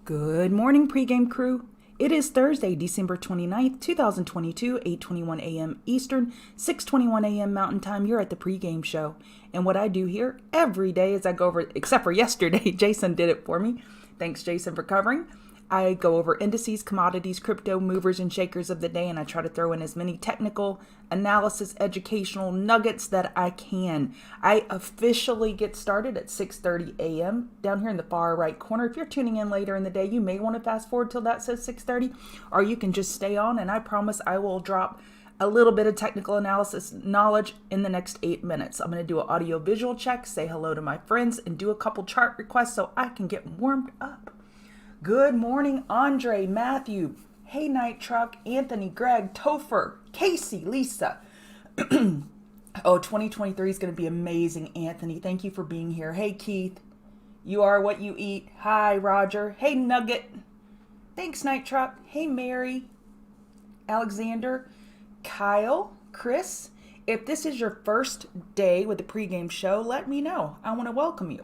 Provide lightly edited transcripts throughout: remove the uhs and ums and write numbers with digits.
Good morning, pregame crew. It is Thursday, December 29th, 2022, 8:21 a.m. Eastern, 6:21 a.m. Mountain Time. You're at the pregame show. And what I do here every day is I go over, except for yesterday, Jason did it for me. Thanks, Jason, for covering. I go over indices, commodities, crypto, movers, and shakers of the day, and I try to throw in as many technical, analysis, educational nuggets that I can. I officially get started at 6:30 a.m. down here in the far right corner. If you're tuning in later in the day, you may want to fast forward till that says 6:30, or you can just stay on, and I promise I will drop a little bit of technical analysis knowledge in the next 8 minutes. I'm going to do an audio visual check, say hello to my friends, and do a couple chart requests so I can get warmed up. Good morning, Andre, Matthew, Hey Night Truck, Anthony, Greg, Topher, Casey, Lisa. 2023 is going to be amazing, Anthony. Thank you for being here. Hey, Keith, you are what you eat. Hi, Roger. Hey, Nugget. Thanks, Night Truck. Hey, Mary, Alexander, Kyle, Chris. If this is your first day with the pregame show, let me know. I want to welcome you.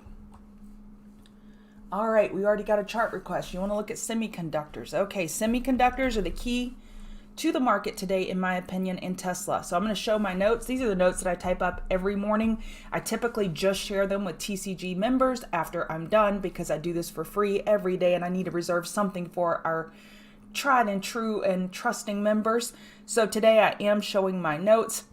All right, we already got a chart request. You want to look at semiconductors. Okay, semiconductors are the key to the market today, in my opinion, in Tesla. So I'm going to show my notes. These are the notes that I type up every morning. I typically just share them with TCG members after I'm done because I do this for free every day and I need to reserve something for our tried and true and trusting members. So today I am showing my notes.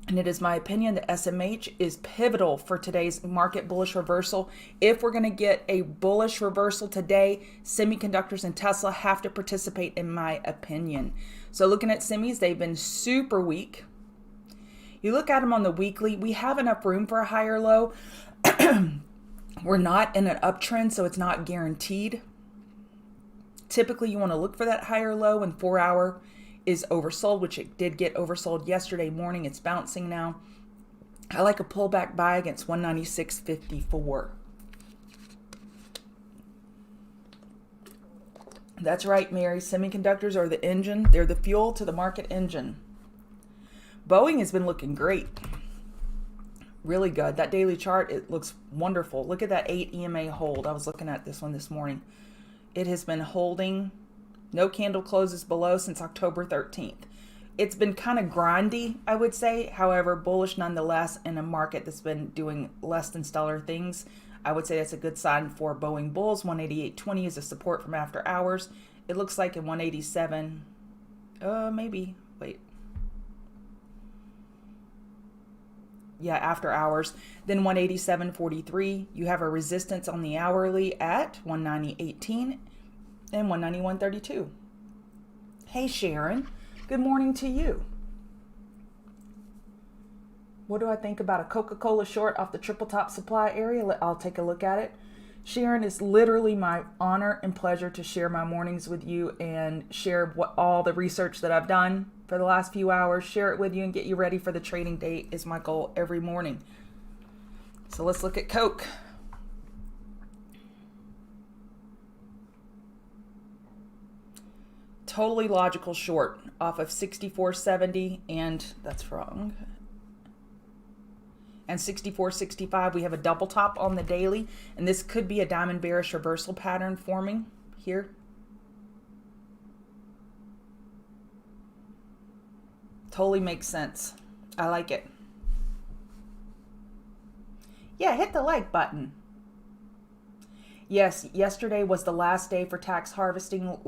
And it is my opinion that SMH is pivotal for today's market bullish reversal. If we're going to get a bullish reversal today, semiconductors and Tesla have to participate, in my opinion. So looking at semis, they've been super weak. You look at them on the weekly, we have enough room for a higher low. We're not in an uptrend, so it's not guaranteed. Typically, you want to look for that higher low in 4 hour is oversold, which it did get oversold yesterday morning. It's bouncing now. I like a pullback buy against 196.54. That's right, Mary. Semiconductors are the engine. They're the fuel to the market engine. Boeing has been looking great. Really good. That daily chart, it looks wonderful. Look at that 8 EMA hold. I was looking at this one this morning. It has been holding. No candle closes below since October 13th. It's been kind of grindy, I would say. However, bullish nonetheless in a market that's been doing less than stellar things. I would say that's a good sign for Boeing bulls. 188.20 is a support from after hours. It looks like in 187, maybe, wait. Yeah, after hours. Then 187.43, you have a resistance on the hourly at 190.18. and 191.32. Hey, Sharon. Good morning to you. What do I think about a Coca-Cola short off the triple top supply area? I'll take a look at it. Sharon, it's literally my honor and pleasure to share my mornings with you and share all the research that I've done for the last few hours. Share it with you and get you ready for the trading day is my goal every morning. So let's look at Coke. Totally logical short off of 64.70, and that's wrong. And 64.65, we have a double top on the daily, and this could be a diamond bearish reversal pattern forming here. Totally makes sense. I like it. Yeah, hit the like button. Yes, yesterday was the last day for tax harvesting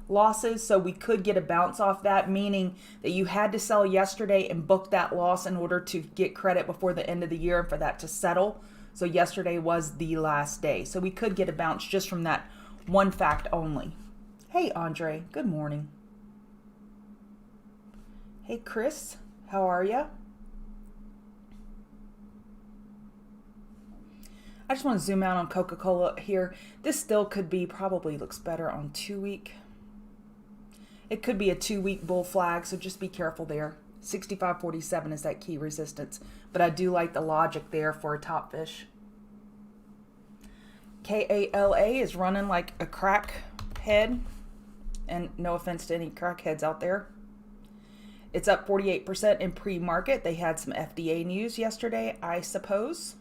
losses, so we could get a bounce off that, meaning that you had to sell yesterday and book that loss in order to get credit before the end of the year and for that to settle. So yesterday was the last day, so we could get a bounce just from that one fact only. Hey, Andre, good morning. Hey, Chris, how are you? I just want to zoom out on Coca-Cola here. This still could be, probably looks better on 2 week. It could be a 2 week bull flag, so just be careful there. 65.47 is that key resistance, but I do like the logic there for a top fish. KALA is running like a crackhead, and no offense to any crackheads out there. It's up 48% in pre-market. They had some FDA news yesterday, I suppose.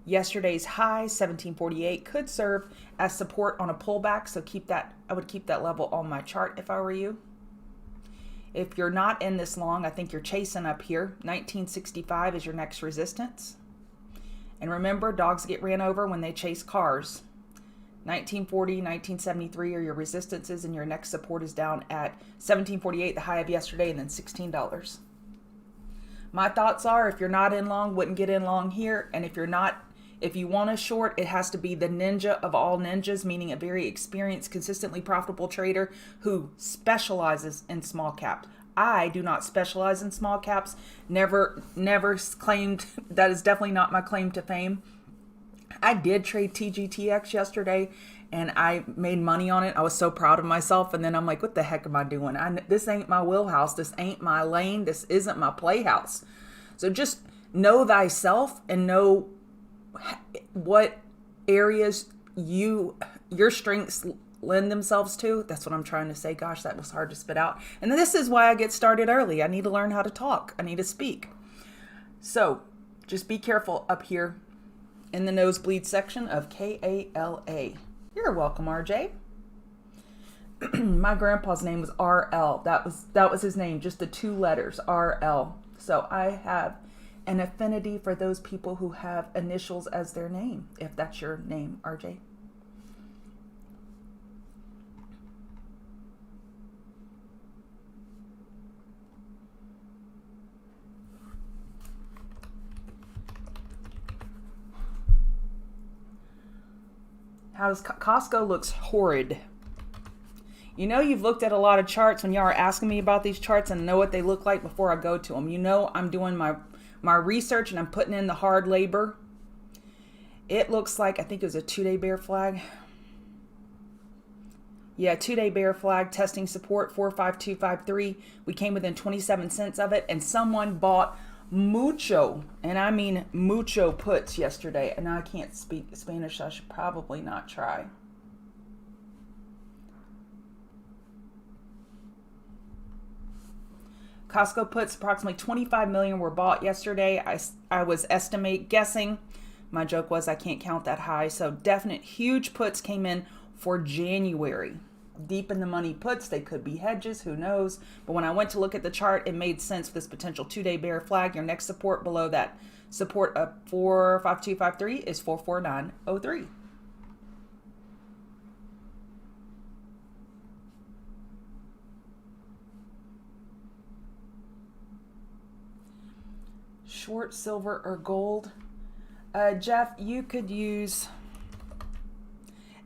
Yesterday's high, 1748, could serve as support on a pullback. So I would keep that level on my chart if I were you. If you're not in this long, I think you're chasing up here. 1965 is your next resistance. And remember, dogs get ran over when they chase cars. 1940, 1973 are your resistances, and your next support is down at 1748, the high of yesterday, and then $16. My thoughts are, if you're not in long, wouldn't get in long here. And if you want a short, it has to be the ninja of all ninjas, meaning a very experienced, consistently profitable trader who specializes in small caps. I do not specialize in small caps. Never claimed. That is definitely not my claim to fame. I did trade TGTX yesterday and I made money on it. I was so proud of myself. And then I'm like, what the heck am I doing? This ain't my wheelhouse. This ain't my lane. This isn't my playhouse. So just know thyself and know what areas your strengths lend themselves to. That's what I'm trying to say. Gosh, that was hard to spit out. And this is why I get started early. I need to learn how to talk. I need to speak. So just be careful up here in the nosebleed section of KALA. You're welcome, RJ. My grandpa's name was RL. That was his name, just the 2 letters, RL. So I have an affinity for those people who have initials as their name, if that's your name, RJ. How does Costco looks horrid. You know, you've looked at a lot of charts when y'all are asking me about these charts and know what they look like before I go to them. You know, I'm doing my research and I'm putting in the hard labor. It looks like, I think it was a 2-day bear flag. Yeah, 2-day bear flag testing support 45253. We came within 27 cents of it, and someone bought mucho, and I mean mucho puts yesterday. And I can't speak Spanish, so I should probably not try. Costco puts, approximately 25 million were bought yesterday. I was guessing. My joke was I can't count that high. So definite huge puts came in for January. Deep in the money puts, they could be hedges, who knows. But when I went to look at the chart, it made sense for this potential 2-day bear flag. Your next support below that support of 45253 is 44903. Short silver or gold. Jeff, you could use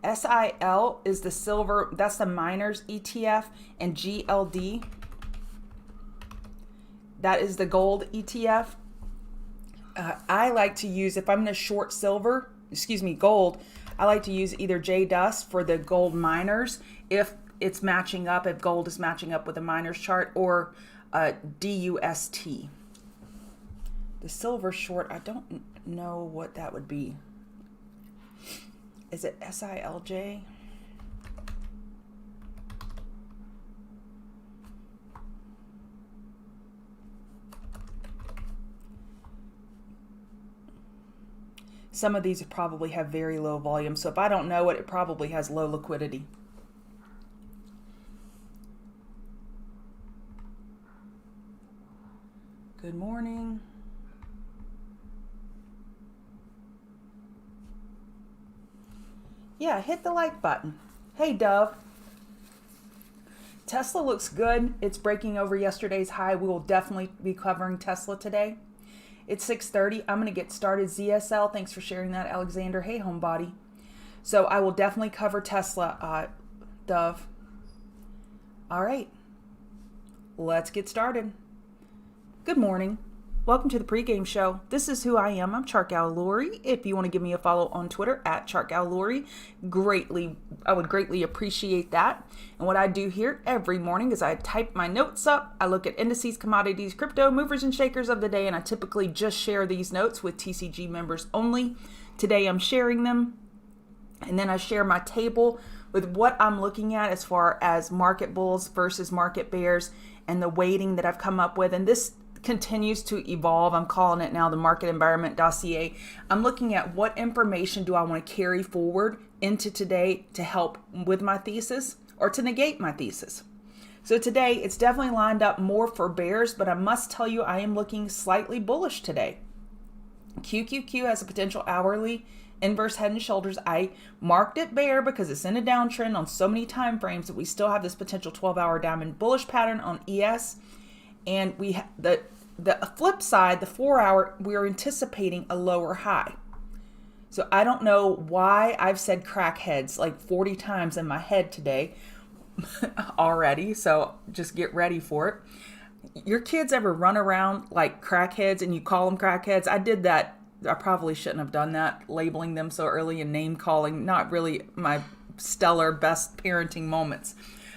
SIL is the silver, that's the miners ETF, and GLD, that is the gold ETF. I like to use, if I'm going to short gold, I like to use either JDUS for the gold miners if it's matching up, if gold is matching up with the miners chart, or DUST. The silver short, I don't know what that would be. Is it SILJ? Some of these probably have very low volume, so if I don't know it, it probably has low liquidity. Good morning. Yeah, hit the like button. Hey, Dove. Tesla looks good. It's breaking over yesterday's high. We will definitely be covering Tesla today. It's 6:30. I'm going to get started. ZSL, thanks for sharing that, Alexander. Hey, homebody. So I will definitely cover Tesla, Dove. All right. Let's get started. Good morning. Welcome to the pregame show. This is who I am. I'm Chargaluri. If you want to give me a follow on Twitter at Chargaluri, I would greatly appreciate that. And what I do here every morning is I type my notes up. I look at indices, commodities, crypto, movers and shakers of the day, and I typically just share these notes with TCG members only. Today I'm sharing them, and then I share my table with what I'm looking at as far as market bulls versus market bears and the weighting that I've come up with. And this continues to evolve. I'm calling it now the market environment dossier. I'm looking at what information do I want to carry forward into today to help with my thesis or to negate my thesis. So today it's definitely lined up more for bears, but I must tell you I am looking slightly bullish today. QQQ has a potential hourly inverse head and shoulders. I marked it bear because it's in a downtrend on so many time frames that we still have this potential 12-hour diamond bullish pattern on ES. And we the flip side, the 4-hour, we are anticipating a lower high. So I don't know why I've said crackheads like 40 times in my head today already. So just get ready for it. Your kids ever run around like crackheads and you call them crackheads? I did that. I probably shouldn't have done that, labeling them so early and name calling. Not really my stellar best parenting moments.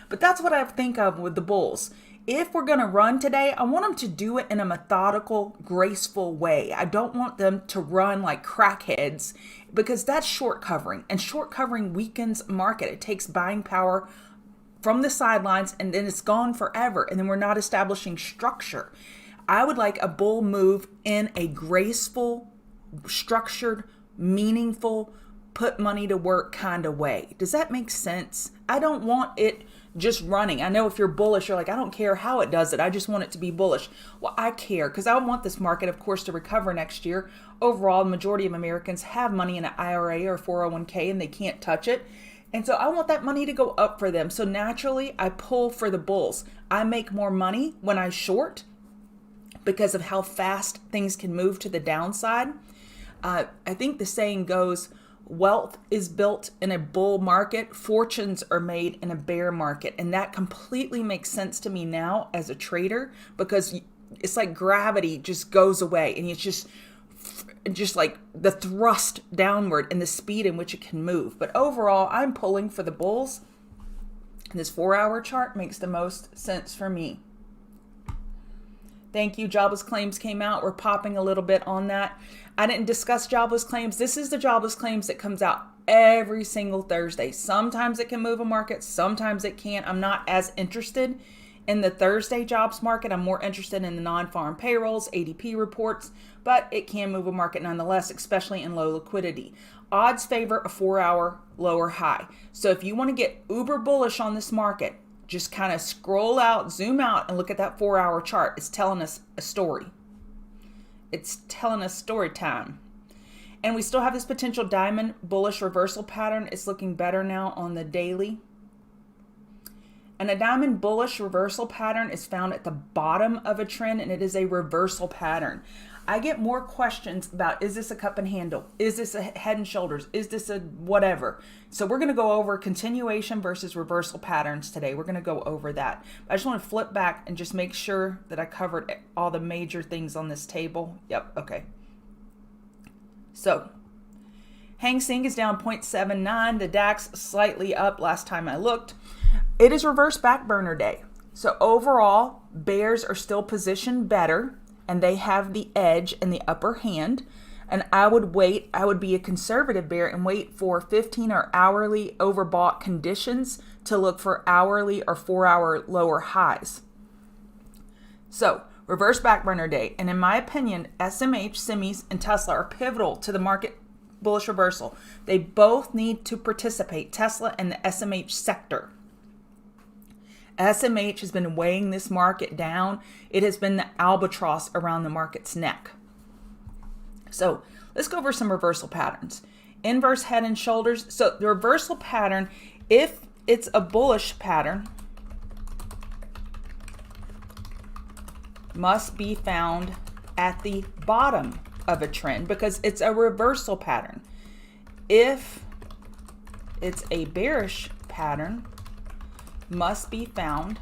But that's what I think of with the bulls. If we're going to run today, I want them to do it in a methodical, graceful way. I don't want them to run like crackheads because that's short covering. And short covering weakens market. It takes buying power from the sidelines and then it's gone forever. And then we're not establishing structure. I would like a bull move in a graceful, structured, meaningful, put money to work kind of way. Does that make sense? I don't want it just running. I know if you're bullish, you're like, I don't care how it does it. I just want it to be bullish. Well, I care because I want this market, of course, to recover next year. Overall, the majority of Americans have money in an IRA or 401k and they can't touch it. And so I want that money to go up for them. So naturally, I pull for the bulls. I make more money when I short because of how fast things can move to the downside. I think the saying goes, wealth is built in a bull market, fortunes are made in a bear market. And that completely makes sense to me now as a trader because it's like gravity just goes away and it's just like the thrust downward and the speed in which it can move. But overall, I'm pulling for the bulls. This 4-hour chart makes the most sense for me. Thank you. Jobless claims came out. We're popping a little bit on that. I didn't discuss jobless claims. This is the jobless claims that comes out every single Thursday. Sometimes it can move a market. Sometimes it can't. I'm not as interested in the Thursday jobs market. I'm more interested in the non-farm payrolls, ADP reports, but it can move a market nonetheless, especially in low liquidity. Odds favor a 4-hour lower high. So if you want to get uber bullish on this market, just kind of scroll out, zoom out, and look at that 4-hour chart. It's telling us a story. It's telling us story time. And we still have this potential diamond bullish reversal pattern. It's looking better now on the daily. And a diamond bullish reversal pattern is found at the bottom of a trend, and it is a reversal pattern. I get more questions about, is this a cup and handle? Is this a head and shoulders? Is this a whatever? So we're going to go over continuation versus reversal patterns today. We're going to go over that. I just want to flip back and just make sure that I covered all the major things on this table. Yep, okay. So Hang Seng is down 0.79. The DAX slightly up last time I looked. It is reverse back burner day. So overall, bears are still positioned better and they have the edge and the upper hand. And I would be a conservative bear and wait for 15 or hourly overbought conditions to look for hourly or 4-hour lower highs. So reverse back burner day. And in my opinion, SMH, semis, and Tesla are pivotal to the market bullish reversal. They both need to participate, Tesla and the SMH sector. SMH has been weighing this market down. It has been the albatross around the market's neck. So let's go over some reversal patterns. Inverse head and shoulders. So the reversal pattern, if it's a bullish pattern, must be found at the bottom of a trend because it's a reversal pattern. If it's a bearish pattern, must be found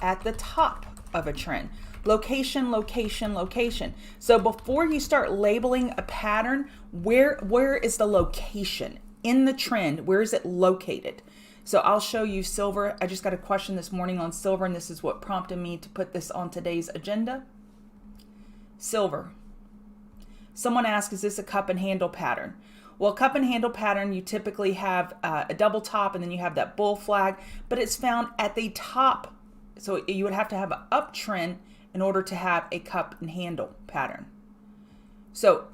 at the top of a trend. Location, location, location. So before you start labeling a pattern, where is the location in the trend? Where is it located? So I'll show you silver. I just got a question this morning on silver, and this is what prompted me to put this on today's agenda. Silver. Someone asked, is this a cup and handle pattern? Well, cup and handle pattern, you typically have a double top and then you have that bull flag, but it's found at the top. So you would have to have an uptrend in order to have a cup and handle pattern. So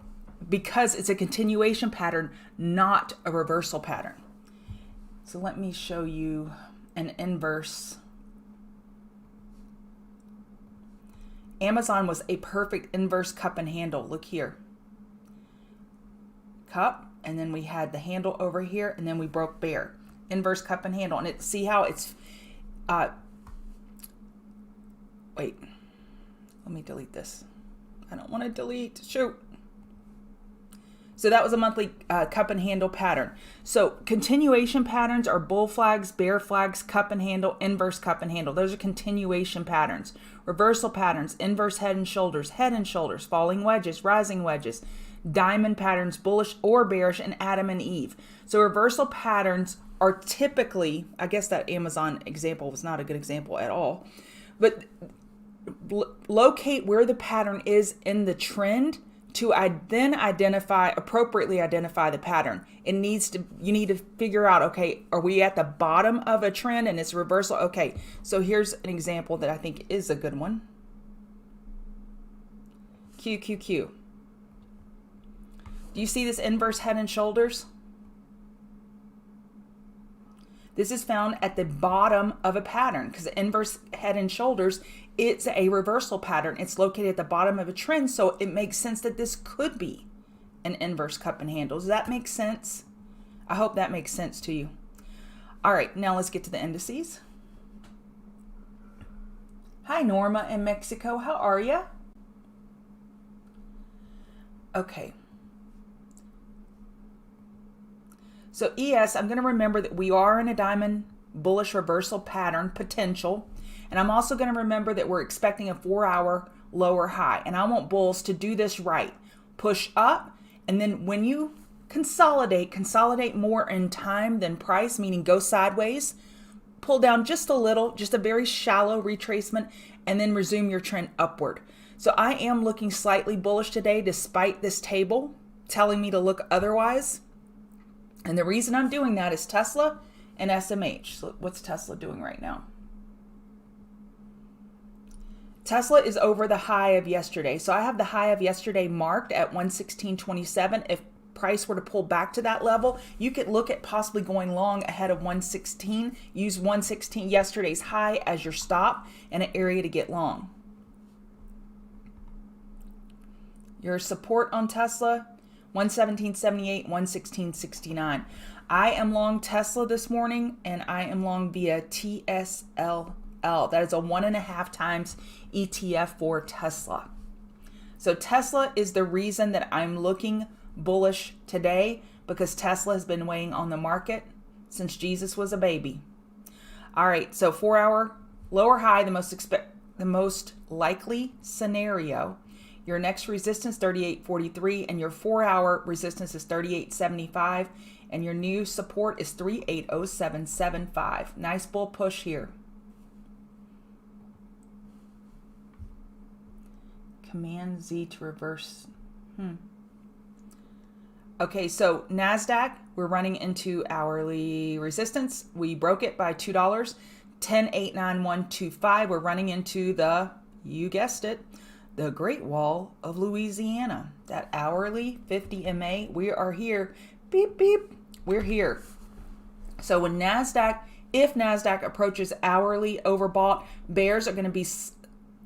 because it's a continuation pattern, not a reversal pattern. So let me show you an inverse. Amazon was a perfect inverse cup and handle. Look here. Cup, and then we had the handle over here, and then we broke bear. Inverse cup and handle. And see how it's, wait, let me delete this. I don't want to delete, shoot. So that was a monthly cup and handle pattern. So continuation patterns are bull flags, bear flags, cup and handle, inverse cup and handle. Those are continuation patterns. Reversal patterns, inverse head and shoulders, falling wedges, rising wedges, diamond patterns, bullish or bearish, and Adam and Eve. So reversal patterns are typically, I guess that Amazon example was not a good example at all, but locate where the pattern is in the trend to then appropriately identify the pattern. You need to figure out, okay, are we at the bottom of a trend and it's reversal? Okay, so here's an example that I think is a good one. QQQ. Do you see this inverse head and shoulders? This is found at the bottom of a pattern because the inverse head and shoulders, it's a reversal pattern. It's located at the bottom of a trend, so it makes sense that this could be an inverse cup and handle. Does that make sense? I hope that makes sense to you. All right, now let's get to the indices. Hi, Norma in Mexico. How are you? Okay. So ES, I'm going to remember that we are in a diamond bullish reversal pattern potential. And I'm also going to remember that we're expecting a 4-hour lower high. And I want bulls to do this right. Push up. And then when you consolidate more in time than price, meaning go sideways, pull down just a little, just a very shallow retracement, and then resume your trend upward. So I am looking slightly bullish today despite this table telling me to look otherwise. And the reason I'm doing that is Tesla and SMH. So what's Tesla doing right now? Tesla is over the high of yesterday. So I have the high of yesterday marked at 116.27. If price were to pull back to that level, you could look at possibly going long ahead of 116. Use 116, yesterday's high, as your stop and an area to get long. Your support on Tesla, 117.78, 116.69. I am long Tesla this morning, and I am long via TSLL. That is a 1.5 times ETF for Tesla. So Tesla is the reason that I'm looking bullish today, because Tesla has been weighing on the market since Jesus was a baby. All right, so 4-hour lower high, the most likely scenario. Your next resistance, 38.43, and your 4-hour resistance is 38.75, and your new support is 38.0775. Nice bull push here. Command Z to reverse. Okay, so NASDAQ, we're running into hourly resistance. We broke it by $2, 10.89125. We're running into the, you guessed it, the Great Wall of Louisiana. That hourly 50 MA, we are here. Beep, beep, we're here. So when if NASDAQ approaches hourly overbought, bears are going to be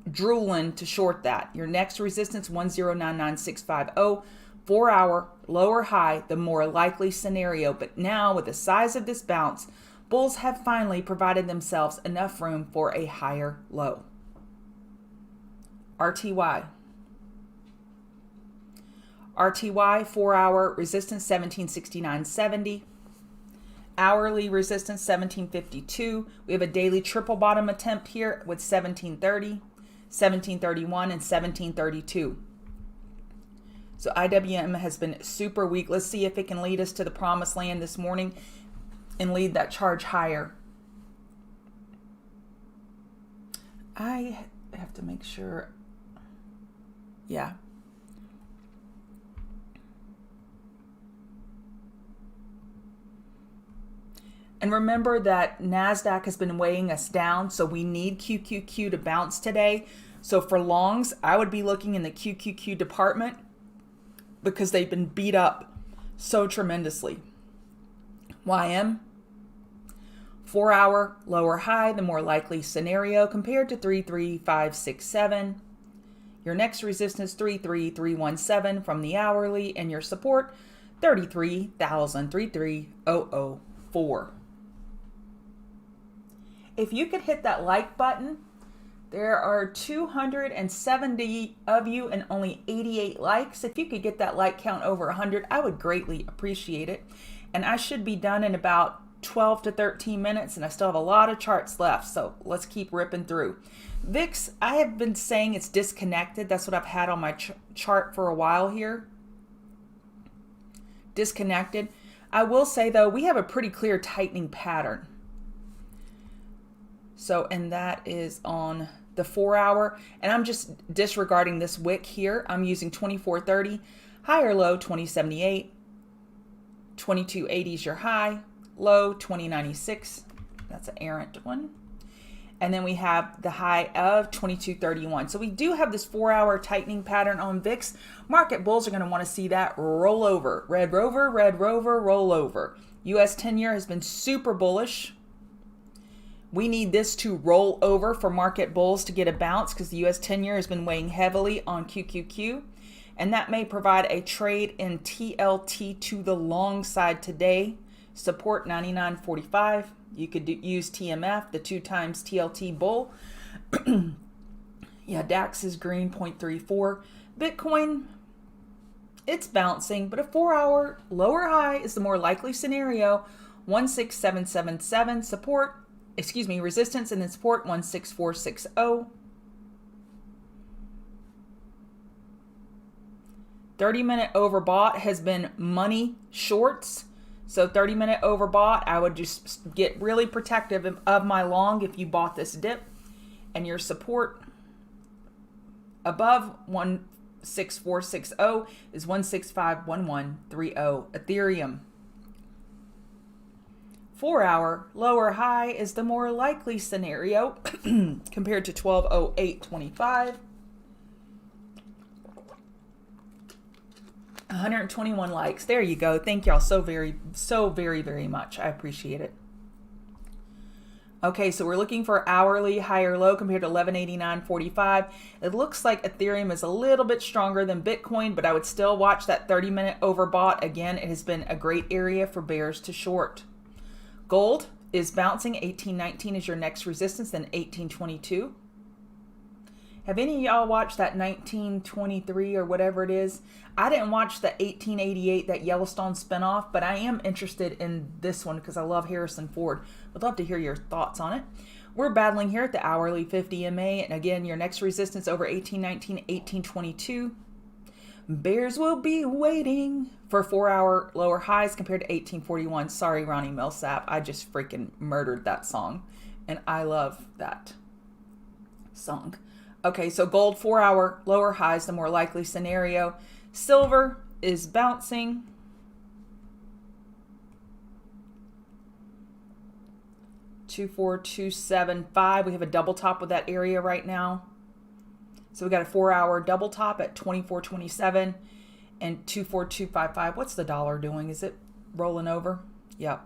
drooling to short that. Your next resistance, 1099650. 4-hour lower high, the more likely scenario. But now with the size of this bounce, bulls have finally provided themselves enough room for a higher low. RTY. 4-hour resistance 1769.70. Hourly resistance 1752. We have a daily triple bottom attempt here with 1730, 1731, and 1732. So IWM has been super weak. Let's see if it can lead us to the promised land this morning and lead that charge higher. I have to make sure. Yeah. And remember that NASDAQ has been weighing us down, so we need QQQ to bounce today. So for longs, I would be looking in the QQQ department because they've been beat up so tremendously. YM, 4 hour lower high, the more likely scenario compared to 33567. Your next resistance 33317 from the hourly, and your support 33,004. If you could hit that like button, there are 270 of you and only 88 likes. If you could get that like count over 100, I would greatly appreciate it. And I should be done in about 12 to 13 minutes, and I still have a lot of charts left, so let's keep ripping through. VIX, I have been saying it's disconnected. That's what I've had on my chart for a while here. Disconnected. I will say, though, we have a pretty clear tightening pattern. So, and that is on the 4 hour, and I'm just disregarding this wick here. I'm using 2430, high or low 2078, 2280 is your high, low 2096. That's an errant one. And then we have the high of 2231. So we do have this 4 hour tightening pattern on VIX. Market bulls are going to want to see that roll over. Red rover, roll over. US 10-year has been super bullish. We need this to roll over for market bulls to get a bounce because the US 10-year has been weighing heavily on QQQ. And that may provide a trade in TLT to the long side today. Support 99.45. You could use TMF, the 2 times TLT bull. Yeah, DAX is green, 0.34. Bitcoin, it's bouncing, but a 4 hour lower high is the more likely scenario. 16777 support, resistance, and then support 16460. 30-minute overbought has been money shorts. So 30-minute overbought, I would just get really protective of my long if you bought this dip. And your support above 16460 is 1651130. Ethereum. 4 hour lower high is the more likely scenario compared to 120825. 121 likes. There you go. Thank y'all so very much. I appreciate it. Okay, so we're looking for hourly high or low compared to 1189.45. It looks like Ethereum is a little bit stronger than Bitcoin, but I would still watch that 30-minute overbought. Again, it has been a great area for bears to short. Gold is bouncing. 1819 is your next resistance, then 1822. Have any of y'all watched that 1923 or whatever it is? I didn't watch the 1888, that Yellowstone spinoff, but I am interested in this one because I love Harrison Ford. Would love to hear your thoughts on it. We're battling here at the hourly 50 MA, and again, your next resistance over 1819, 1822. Bears will be waiting for 4 hour lower highs compared to 1841. Sorry, Ronnie Millsap. I just freaking murdered that song, and I love that song. Okay, so gold 4 hour lower highs, the more likely scenario. Silver is bouncing. $24275. We have a double top with that area right now. So we got a 4 hour double top at 2427 and 24255. What's the dollar doing? Is it rolling over? Yep.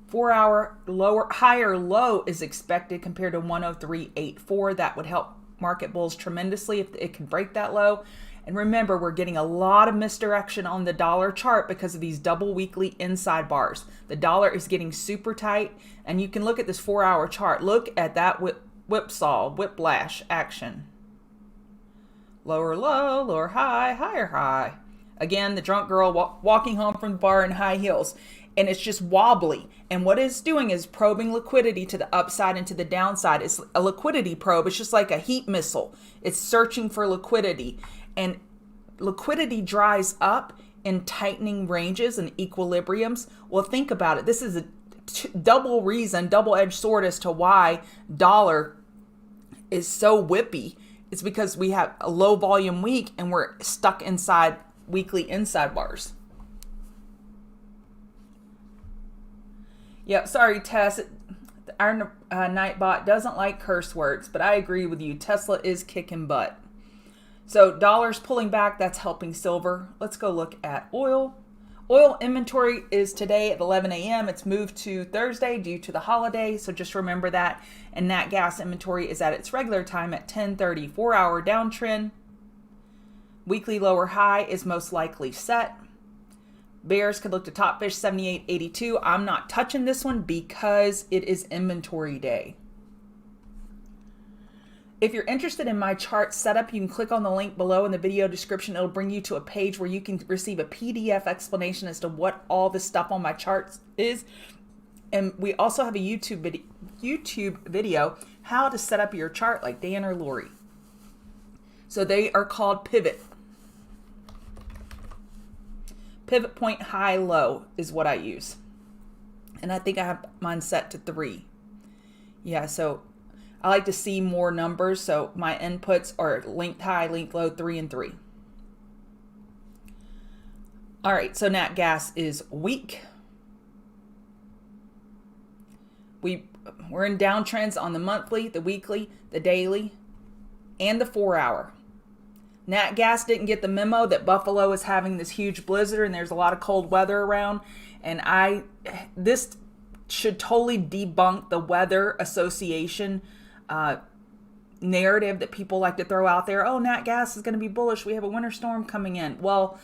4 hour lower, higher low is expected compared to 10384. That would help market bulls tremendously if it can break that low. And remember, we're getting a lot of misdirection on the dollar chart because of these double weekly inside bars. The dollar is getting super tight, and you can look at this 4 hour chart. Look at that whiplash action. Lower low, lower high, higher high. Again, the drunk girl walking home from the bar in high heels. And it's just wobbly. And what it's doing is probing liquidity to the upside and to the downside. It's a liquidity probe. It's just like a heat missile. It's searching for liquidity. And liquidity dries up in tightening ranges and equilibriums. Well, think about it. This is a double-edged sword as to why dollar is so whippy. It's because we have a low volume week and we're stuck inside weekly inside bars. Yep, sorry, Tess. Our Nightbot doesn't like curse words, but I agree with you. Tesla is kicking butt. So dollars pulling back, that's helping silver. Let's go look at oil. Oil inventory is today at 11 a.m. It's moved to Thursday due to the holiday, so just remember that. And nat gas inventory is at its regular time at 10:30. 4-hour downtrend. Weekly lower high is most likely set. Bears could look to top fish 78.82. I'm not touching this one because it is inventory day. If you're interested in my chart setup, you can click on the link below in the video description. It'll bring you to a page where you can receive a PDF explanation as to what all the stuff on my charts is. And we also have a YouTube video how to set up your chart like Dan or Lori. So they are called pivot. Pivot point high low is what I use. And I think I have mine set to 3. Yeah, so I like to see more numbers. So my inputs are linked high, linked low, 3 and 3. All right, so nat gas is weak. We're in downtrends on the monthly, the weekly, the daily, and the 4-hour. Nat gas didn't get the memo that Buffalo is having this huge blizzard and there's a lot of cold weather around. And this should totally debunk the weather association narrative that people like to throw out there. Oh, nat gas is going to be bullish. We have a winter storm coming in. Well,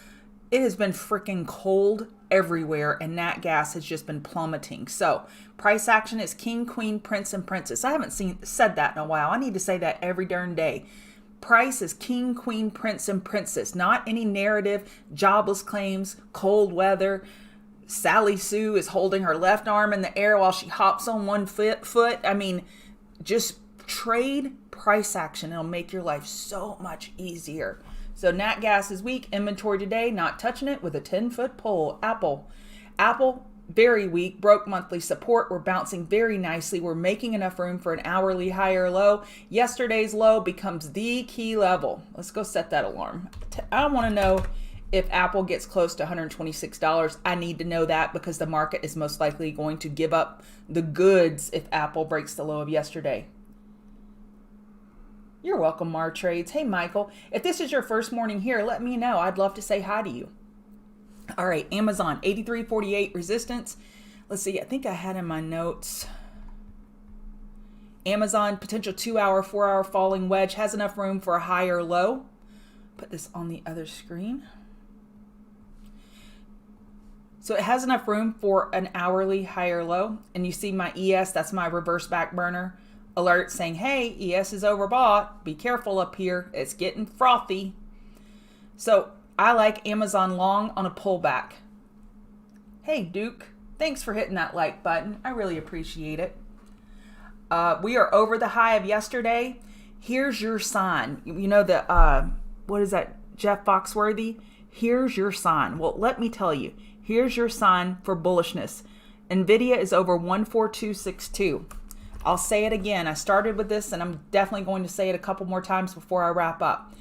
it has been freaking cold everywhere and nat gas has just been plummeting. So price action is king, queen, prince, and princess. I haven't said that in a while. I need to say that every darn day. Price is king, queen, prince, and princess, not any narrative, jobless claims, cold weather. Sally Sue is holding her left arm in the air while she hops on one foot. I mean, just trade price action. It'll make your life so much easier. So nat gas is weak. Inventory today, not touching it with a 10-foot pole. Apple, very weak, broke monthly support. We're bouncing very nicely. We're making enough room for an hourly higher low. Yesterday's low becomes the key level. Let's go set that alarm. I want to know if Apple gets close to $126. I need to know that because the market is most likely going to give up the goods if Apple breaks the low of yesterday. You're welcome, Mar Trades. Hey, Michael. If this is your first morning here, let me know. I'd love to say hi to you. All right, Amazon, 83.48 resistance. Let's see, I think I had in my notes. Amazon, potential 2-hour, 4-hour falling wedge, has enough room for a higher low. Put this on the other screen. So it has enough room for an hourly higher low. And you see my ES, that's my reverse back burner alert saying, hey, ES is overbought. Be careful up here. It's getting frothy. So I like Amazon long on a pullback. Hey, Duke, thanks for hitting that like button. I really appreciate it. We are over the high of yesterday. Here's your sign. You know, what is that, Jeff Foxworthy? Here's your sign. Well, let me tell you, here's your sign for bullishness. NVIDIA is over 14262. I'll say it again. I started with this, and I'm definitely going to say it a couple more times before I wrap up.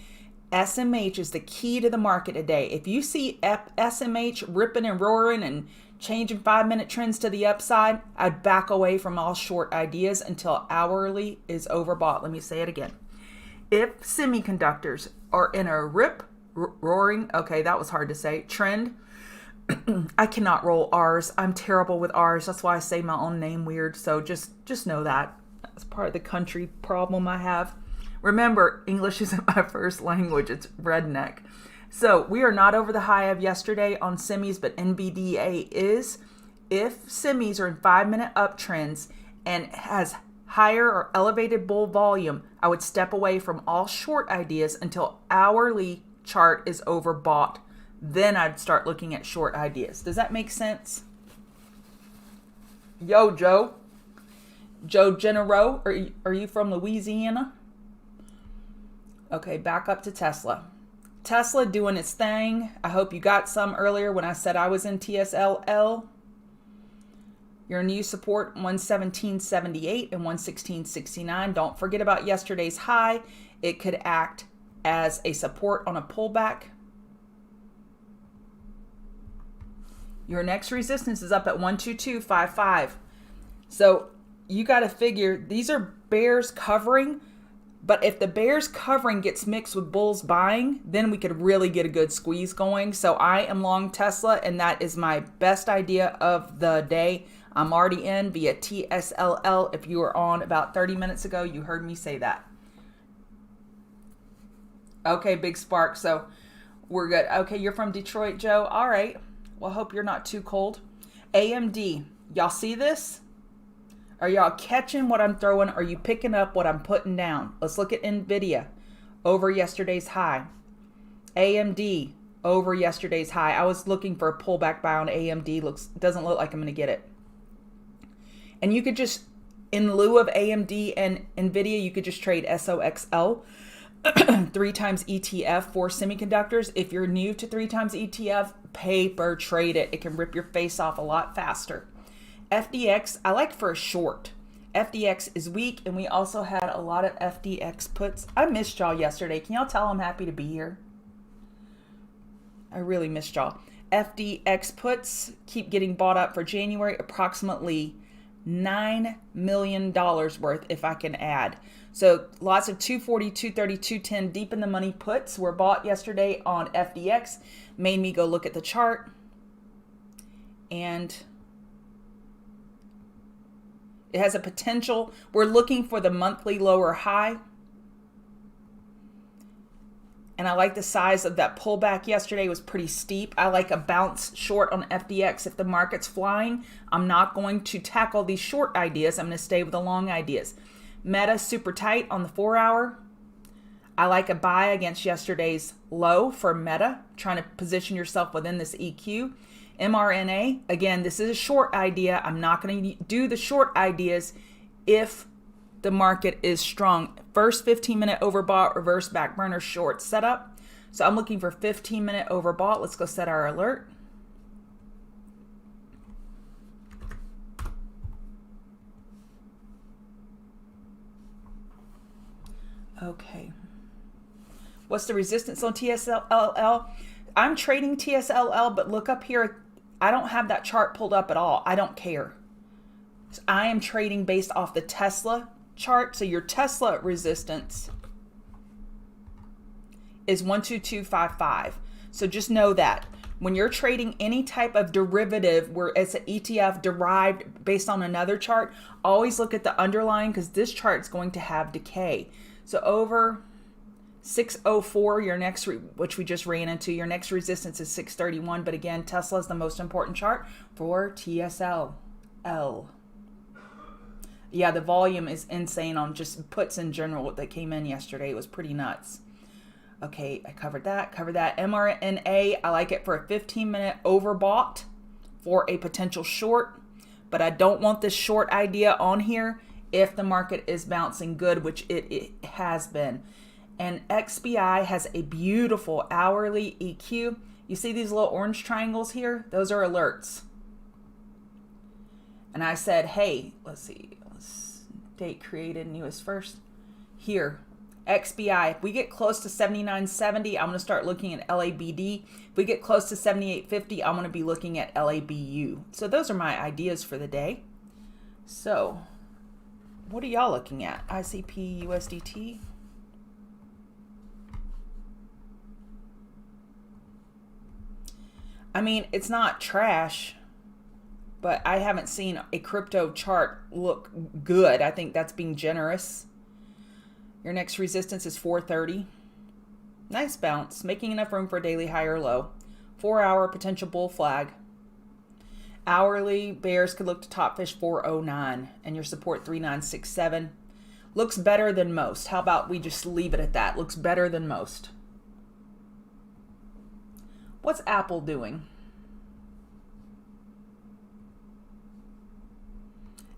SMH is the key to the market today. If you see SMH ripping and roaring and changing 5-minute trends to the upside, I'd back away from all short ideas until hourly is overbought. Let me say it again. If semiconductors are in a roaring, okay, that was hard to say, trend, I cannot roll R's. I'm terrible with R's. That's why I say my own name weird. So just know that. That's part of the country problem I have. Remember, English isn't my first language. It's redneck. So we are not over the high of yesterday on semis, but NVDA is. If semis are in 5-minute uptrends and has higher or elevated bull volume, I would step away from all short ideas until hourly chart is overbought. Then I'd start looking at short ideas. Does that make sense? Yo, Joe. Joe Genero, are you from Louisiana? Okay, back up to Tesla. Tesla doing its thing. I hope you got some earlier when I said I was in TSLL. Your new support 117.78 and 116.69. Don't forget about yesterday's high. It could act as a support on a pullback. Your next resistance is up at 122.55. So you got to figure these are bears covering, but if the bears covering gets mixed with bulls buying, then we could really get a good squeeze going. So I am long Tesla, and that is my best idea of the day. I'm already in via TSLL. If you were on about 30 minutes ago, you heard me say that. Okay, big spark. So we're good. Okay, you're from Detroit, Joe. All right. Well, hope you're not too cold. AMD. Y'all see this? Are y'all catching what I'm throwing? Are you picking up what I'm putting down? Let's look at NVIDIA over yesterday's high. AMD over yesterday's high. I was looking for a pullback buy on AMD. Doesn't look like I'm going to get it. And you could just, in lieu of AMD and NVIDIA, you could just trade SOXL, 3 times ETF for semiconductors. If you're new to 3 times ETF, paper trade it. It can rip your face off a lot faster. FDX, I like for a short. FDX is weak, and we also had a lot of FDX puts. I missed y'all yesterday. Can y'all tell I'm happy to be here? I really missed y'all. FDX puts keep getting bought up for January, approximately $9 million worth if I can add. So lots of 240, 230, 210 deep in the money puts were bought yesterday on FDX. Made me go look at the chart. And it has a potential. We're looking for the monthly lower high. And I like the size of that pullback yesterday. It was pretty steep. I like a bounce short on FDX. If the market's flying, I'm not going to tackle these short ideas. I'm going to stay with the long ideas. Meta super tight on the 4-hour. I like a buy against yesterday's low for Meta, trying to position yourself within this EQ. mRNA, again, this is a short idea. I'm not going to do the short ideas if the market is strong. First 15-minute overbought, reverse back burner short setup. So I'm looking for 15-minute overbought. Let's go set our alert. Okay. What's the resistance on TSLL? I'm trading TSLL, but look up here. I don't have that chart pulled up at all. I don't care. So I am trading based off the Tesla chart. So your Tesla resistance is 12255. So just know that when you're trading any type of derivative where it's an ETF derived based on another chart, always look at the underlying, because this chart is going to have decay. So over 604, your next, which we just ran into, your next resistance is 631. But again, Tesla is the most important chart for TSLL. Yeah, the volume is insane on just puts in general that came in yesterday. It was pretty nuts. Okay, I covered that. mRNA, I like it for a 15-minute overbought for a potential short, but I don't want this short idea on here if the market is bouncing good, which it has been. And XBI has a beautiful hourly EQ. You see these little orange triangles here? Those are alerts. And I said, hey, let's see, date created, newest first. Here, XBI, if we get close to 79.70, I'm going to start looking at LABD. If we get close to 78.50, I'm going to be looking at LABU. So those are my ideas for the day. So what are y'all looking at? ICP, USDT. I mean, it's not trash, but I haven't seen a crypto chart look good. I think that's being generous. Your next resistance is 430. Nice bounce, making enough room for a daily high or low. 4-hour potential bull flag. Hourly, bears could look to top fish 409, and your support 3967. Looks better than most. How about we just leave it at that? Looks better than most. What's Apple doing?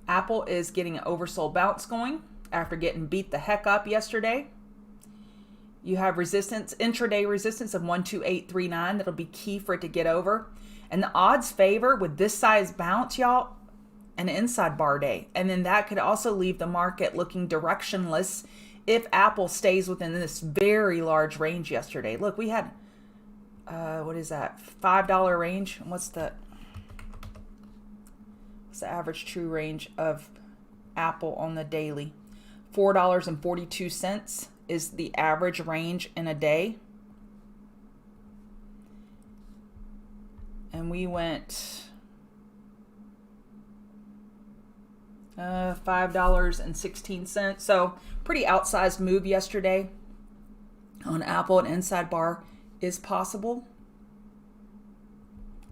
Apple is getting an oversold bounce going after getting beat the heck up yesterday. You have resistance, intraday resistance of 12839. That'll be key for it to get over. And the odds favor with this size bounce, y'all, an inside bar day. And then that could also leave the market looking directionless if Apple stays within this very large range yesterday. Look, we had, what is that, $5 range? What's the average true range of Apple on the daily. $4.42 is the average range in a day. And we went $5.16. So pretty outsized move yesterday on Apple. An inside bar is possible.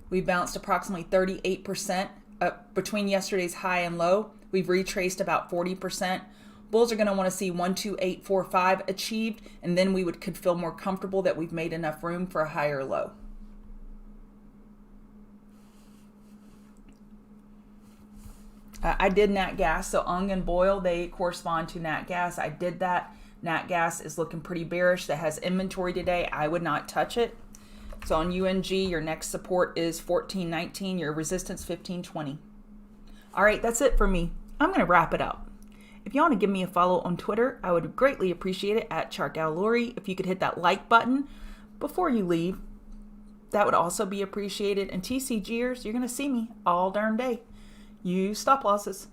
We bounced approximately 38% up between yesterday's high and low. We've retraced about 40%. Bulls are going to want to see 12845 achieved, and then we could feel more comfortable that we've made enough room for a higher low. I did nat gas, so UNG and BOIL, they correspond to nat gas. I did that. Nat gas is looking pretty bearish. That has inventory today. I would not touch it. So on UNG, your next support is 14.19, your resistance 15.20. All right, that's it for me. I'm going to wrap it up. If you want to give me a follow on Twitter, I would greatly appreciate it at @ChartGallery. If you could hit that like button before you leave, that would also be appreciated. And TCGers, you're going to see me all darn day. Use stop losses.